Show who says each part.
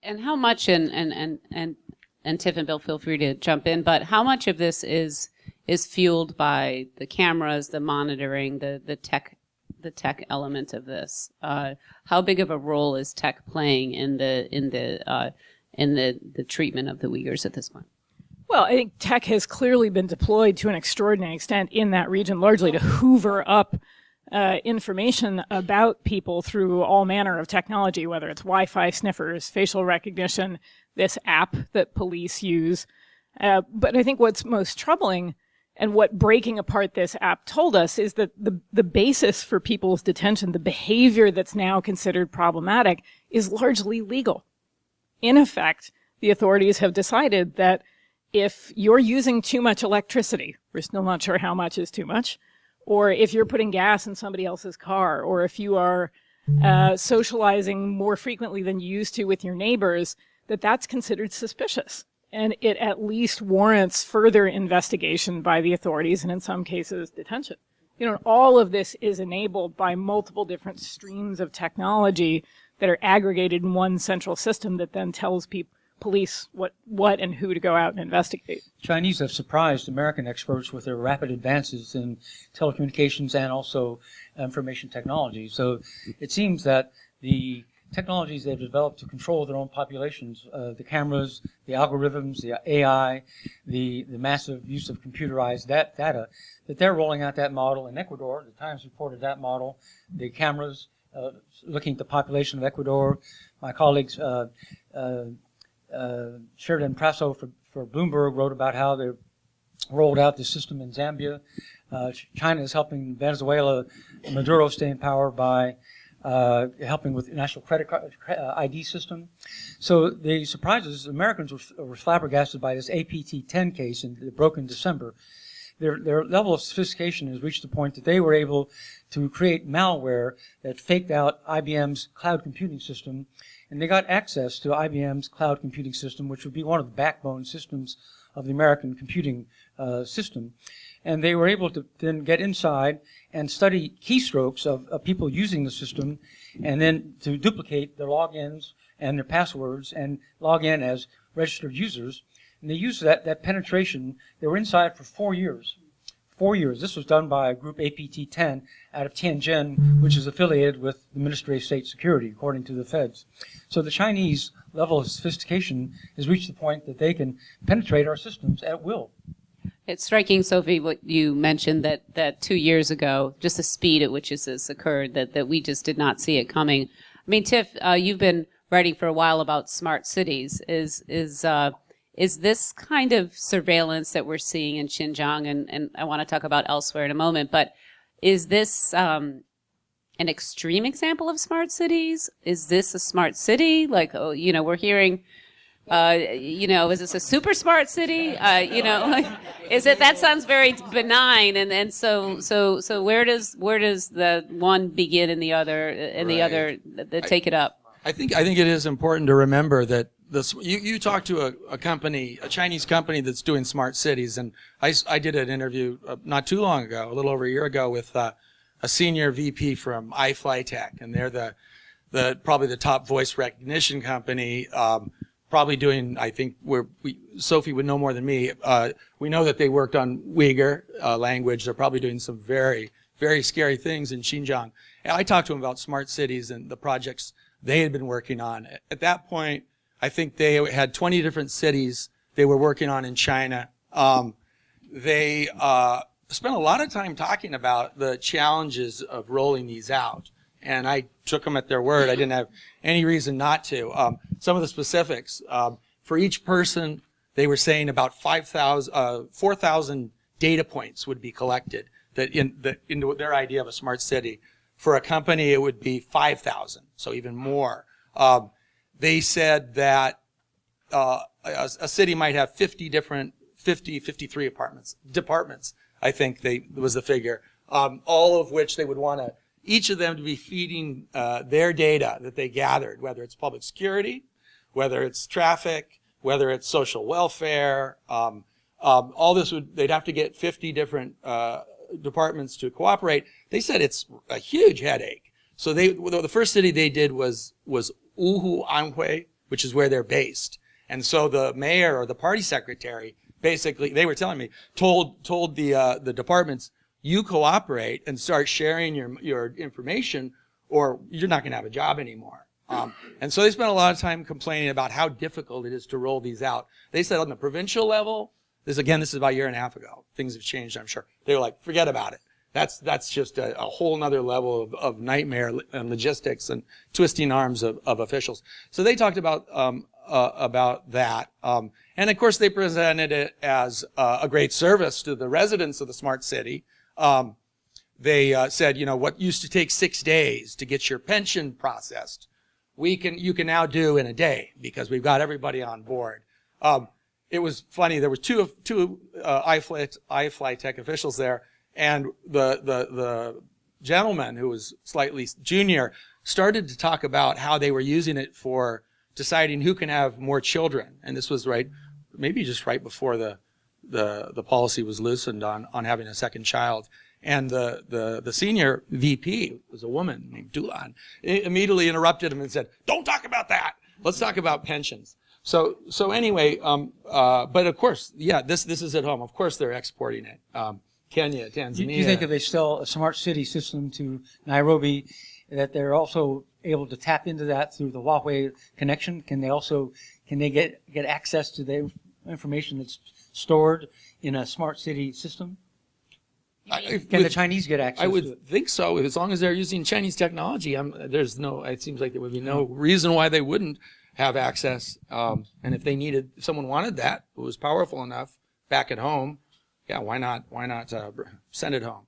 Speaker 1: And how much, and Tiff and Bill, feel free to jump in, but how much of this is fueled by the cameras, the monitoring, the tech element of this? How big of a role is tech playing in the treatment of the Uyghurs at this point?
Speaker 2: Well, I think tech has clearly been deployed to an extraordinary extent in that region, largely to hoover up information about people through all manner of technology, whether it's Wi-Fi sniffers, facial recognition, this app that police use. But I think what's most troubling and what breaking apart this app told us is that the basis for people's detention, the behavior that's now considered problematic, is largely legal. In effect, the authorities have decided that if you're using too much electricity, we're still not sure how much is too much, or if you're putting gas in somebody else's car, or if you are socializing more frequently than you used to with your neighbors, that's considered suspicious. And it at least warrants further investigation by the authorities, and in some cases, detention. All of this is enabled by multiple different streams of technology that are aggregated in one central system that then tells police what and who to go out and investigate.
Speaker 3: Chinese have surprised American experts with their rapid advances in telecommunications and also information technology. So it seems that the technologies they've developed to control their own populations, the cameras, the algorithms, the AI, the massive use of computerized data, that they're rolling out that model in Ecuador. The Times reported that model. The cameras looking at the population of Ecuador. My colleagues Sheridan Prasso for Bloomberg wrote about how they rolled out the system in Zambia. China is helping Venezuela, Maduro, stay in power by helping with the national credit card ID system. So the surprises, Americans were flabbergasted by this APT-10 case that broke in December. Their level of sophistication has reached the point that they were able to create malware that faked out IBM's cloud computing system, and they got access to IBM's cloud computing system, which would be one of the backbone systems of the American computing system. And they were able to then get inside and study keystrokes of people using the system, and then to duplicate their logins and their passwords and log in as registered users. And they used that penetration. They were inside for 4 years. 4 years. This was done by a group APT-10 out of Tiananmen, which is affiliated with the Ministry of State Security, according to the feds. So the Chinese level of sophistication has reached the point that they can penetrate our systems at will.
Speaker 1: It's striking, Sophie, what you mentioned, that 2 years ago, just the speed at which this occurred, that we just did not see it coming. I mean, Tiff, you've been writing for a while about smart cities. Is this kind of surveillance that we're seeing in Xinjiang, and I want to talk about elsewhere in a moment, but is this an extreme example of smart cities? Is this a smart city? Like, we're hearing, is this a super smart city? Is it? That sounds very benign, and so where does the one begin and the other take it up?
Speaker 4: I think it is important to remember that you talk to a company, a Chinese company that's doing smart cities, and I did an interview not too long ago, a little over a year ago, with a senior VP from iFlyTech, and they're probably the top voice recognition company, probably doing, I think, Sophie would know more than me. We know that they worked on Uyghur language. They're probably doing some very, very scary things in Xinjiang. And I talked to them about smart cities and the projects they had been working on. At that point, I think they had 20 different cities they were working on in China. They spent a lot of time talking about the challenges of rolling these out, and I took them at their word. I didn't have any reason not to. Some of the specifics, for each person, they were saying about 4,000 data points would be collected into their idea of a smart city. For a company, it would be 5,000, so even more. They said that a city might have 53 departments, I think was the figure, all of which they would want each of them to be feeding their data that they gathered, whether it's public security, whether it's traffic, whether it's social welfare. All this they'd have to get 50 different departments to cooperate. They said it's a huge headache. So the first city they did was Wuhu Anhui, which is where they're based. And so the mayor or the party secretary, basically, they were telling me, told the departments, you cooperate and start sharing your information, or you're not going to have a job anymore. And so they spent a lot of time complaining about how difficult it is to roll these out. They said on the provincial level, this is about a year and a half ago. Things have changed, I'm sure. They were like, forget about it. That's just a whole nother level of nightmare and logistics and twisting arms of officials. So they talked about that. And of course they presented it as a great service to the residents of the smart city. They said, what used to take 6 days to get your pension processed, you can now do in a day because we've got everybody on board. It was funny. There were two iFlyTech officials there, and the gentleman who was slightly junior started to talk about how they were using it for deciding who can have more children. And this was maybe just right before the policy was loosened on having a second child. And the senior VP was a woman named Dulan. Immediately interrupted him and said, "Don't talk about that. Let's talk about pensions." So anyway, but of course, this is at home. Of course, they're exporting it. Kenya, Tanzania.
Speaker 3: Do you think if they sell a smart city system to Nairobi, that they're also able to tap into that through the Huawei connection? Can they get access to the information that's stored in a smart city system? Can the Chinese get access to it?
Speaker 4: I would think so, as long as they're using Chinese technology. It seems like there would be no reason why they wouldn't have access. And if someone wanted that, who was powerful enough back at home, why not send it home?